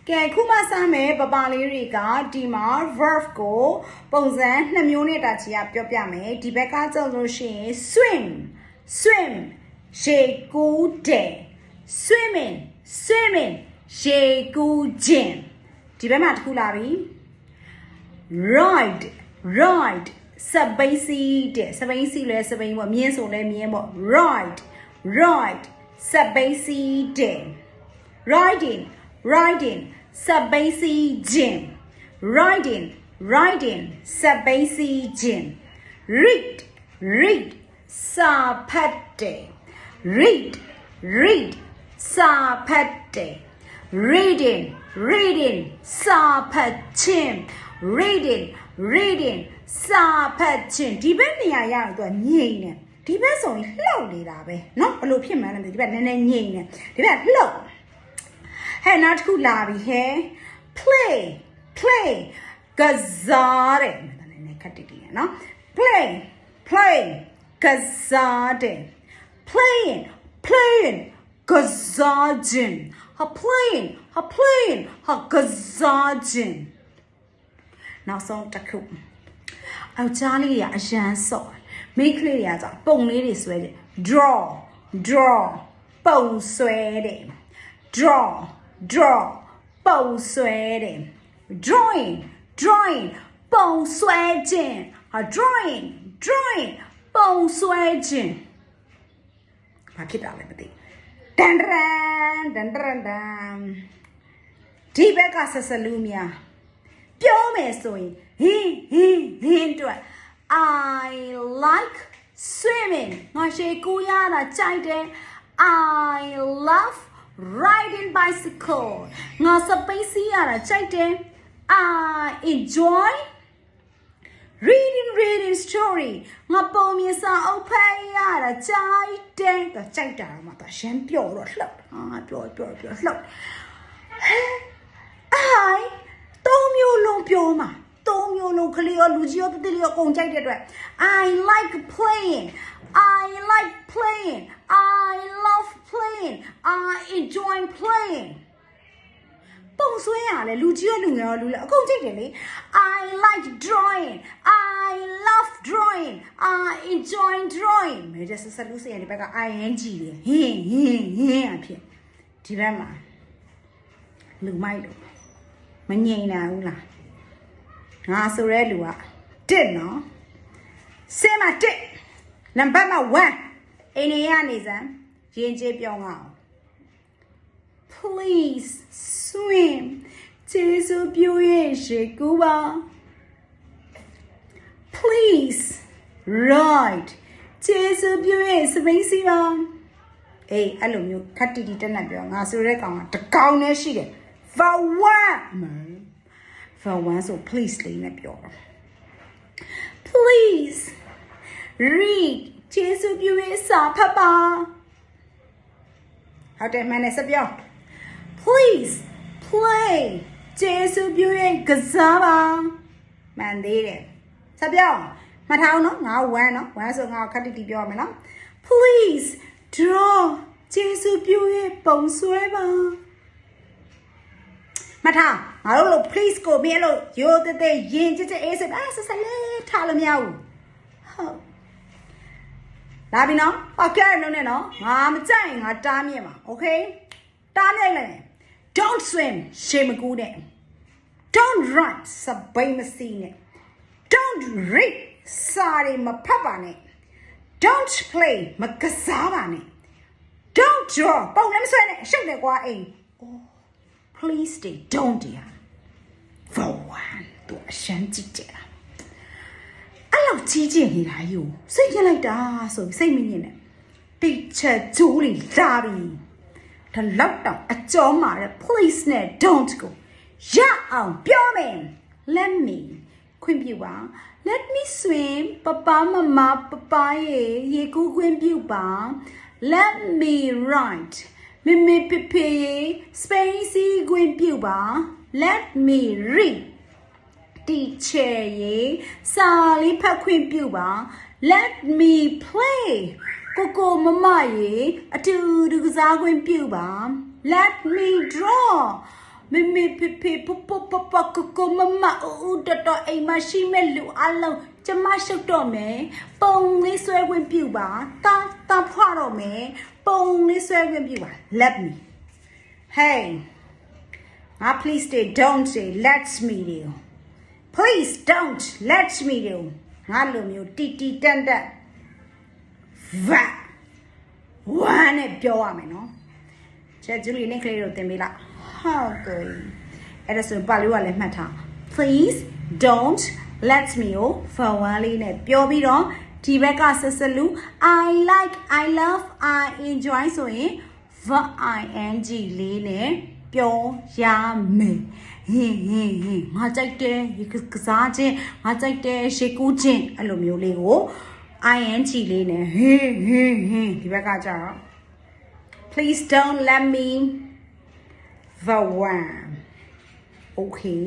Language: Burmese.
ကဲခုမှစမယ်ပပလေးတွေကဒီမှာ verb ကိုပုံစံ2မျိုးနဲ့တာချီကပြောပြမယ်ဒီဘက်ကကြောက်လို့ရှိရင် swim ရေကူးတယ် swimming ရေကူးခြင်းဒီဘက်မှာတစ်ခုလာပြီ ride စပိန်စီတဲ့စပိန်စီလဲစပိန်ပေါ့မြင်းဆိုလဲမြင်းပေါ့ ride စပိန်စီတဲ့ riding စပိန်စီခြင်း riding စပိန်စီခြင်း read စာဖတ်တယ် read စာဖတ်တယ် reading စာဖတ်ခြင်း reading စာဖတ်ခြင်းဒီဘက်နေရာရအောင်သူကငြိမ်နေဒီဘက်ဆိုရင်လှုပ်နေတာပဲเนาะဘယ်လိုဖြစ်မှန်းလဲဒီဘက်နည်းနည်းငြိမ်နေဒီဘက်လှုပ်ဟဲ့နောက်တစ်ခုလာပြီဟဲ့ play ကစားတယ်နည်းနည်းခက်တိတိเนาะ play ကစားတယ် playing ကစားခြင်းဟာ playing ဟာကစားခြင်းနောက်ဆုံးတစ်ခုအောက်ကြားလေးတွေကအရန်စော့မိန်းကလေးတွေကကြောင့်ပုံလေးတွေဆွဲတယ် draw ပုံဆွဲတယ် draw ပုံဆွဲတယ် drawing ပုံဆွဲခြင်းဟာ drawing ပုံဆွဲခြင်းဘာဖြစ်တာလဲမသိတန်ဒီဘက်ကဆက်စလူများပြောမယ်ဆိုရင်ဟင်းတို့ I like swimming ငါရှေကူရတာကြိုက်တယ် I love riding bicycle ငါစပိန်စီရတာကြိုက်တယ် I enjoy reading story ငါပုံမြင်စာအုပ်ဖတ်ရတာကြိုက်တယ်ကြိုက်တာမှတော့ရှမ်းပြောတော့လှုပ်ပြောလှုပ်I 3မျိုးလုံးပြောမှာ3မျိုးလုံးကလေးရောလူကြီးရောတတိရောအကုန်ကြိုက်တဲ့အတွက် I like playing I love playing I enjoy playing ပုံဆွဲရလဲလူကြီးရောလူငယ်ရောလူလည်းအကုန်ကြိုက်တယ်လေ I like drawing I love drawing I enjoy drawing မဲတဲ့ဆက်လူစရဒီဘက်က ing လေဟင်းအဖြစ်ဒီဘက်မှာလူမိုက်လို့မငြိမ်နိုင်ဘူးလားငါဆိုရဲလူကတစ်နော်စင်မှာတစ်နံပါတ်မှာ1အိန္ဒိယနေစမ်းရင်ကျေးပြောင်းအောင် please swim ကျေးဇူးပြုရဲ့ရေကူးပါ please ride ကျေးဇူးပြုရဲ့စပိန်စီပါအေးအဲ့လိုမျိုးခက်တီတီတက်နေပြောငါဆိုရဲကောင်ကတကောင်နဲ့ရှိတယ် for one so please လေးနဲ့ပြော please read ကျေးဇူးပြုရဲ့စာဖတ်ပါဟုတ်တယ်မှန်တယ်စပြော please play ကျေးဇူးပြုရဲ့ကစားပါမှန်သေးတယ်စပြောမှတ်ထားအောင်နော်ငါ1နော်1ဆိုငါခက်တီတီပြောရမယ်နော် please draw ကျေးဇူးပြုရဲ့ပုံဆွဲပါမထားငါတို့လို့ please ကိုမင်းလို့ရိုးတဲ့ရင်ကြအေးစဆက်လေးထားလို့မရဘူးဟုတ်လာပြီနော်ပောက်ကြရလုံးနဲ့နော်ငါမကြိုက်ရင်ငါတားမြင်ပါ okay တားမြင်လိုက် don't swim ရှေမကူးနဲ့ don't run စပိန်မစီနဲ့ don't read စာရီမဖတ်ပါနဲ့ don't play မကစားပါနဲ့ don't draw ပုံလည်းမဆွဲနဲ့ရှုပ်တယ်ကွာအိမ် please stay don't dear for one သူအရှမ်းကြည့်ကြတာအဲ့လောက်ကြီးကျယ်နေတာယူစိတ်ရလိုက်တာဆိုစိတ်မညစ်နဲ့တိတ်ချက်ကျိုးတွေလာပြီဒါလောက်တော့အကျော်မှာတဲ့ please နဲ့ don't ကိုရအောင်ပြောမယ် let me ခွင့်ပြုပါ let me swim ပပမပရေကူးခွင့်ပြုပါ let me write မေဖေစပိန်စီခွင့်ပြုပါ let me read တီချာရေစာလေးဖတ်ခွင့်ပြုပါ let me play ကိုမရေအတူတူကစားခွင့်ပြုပါ let me draw မေ ကိုမမဦးတော်အိမ်မရှိမဲ့လူအလုံးကျမရှုပ်တော့မယ်ပုံလေးဆွဲခွင့်ပြုပါတာဖွားတော့မယ်ပုံလေးဆွဲခွင့်ပြုပါ let me hey please don't say let's meet you please don't let's meet you ငါလိုမျိုးတီတန်ဗတ်ဝမ်းနဲ့ပြောရမယ်နော်ချက်ကျူလီလင့်ကလေးတို့သင်ပေးလိုက်ဟုတ်ကဲ့အဲ့ဒါဆိုပါဠိကလည်းမှတ်ထား please don't let me go for one လေးနဲ့ပြောပြီးတော့ဒီဘက်ကဆက်ဆက်လူ I like I love I enjoy ဆိုရင် verb ing လေးနဲ့ပြောရမယ်ငါကြိုက်တယ်ကစားခြင်းငါကြိုက်တယ်ရှေ့ကူးခြင်းအဲ့လိုမျိုးလေးကို ing လေးနဲ့ဒီဘက်ကကျတော့ please don't let me the one okay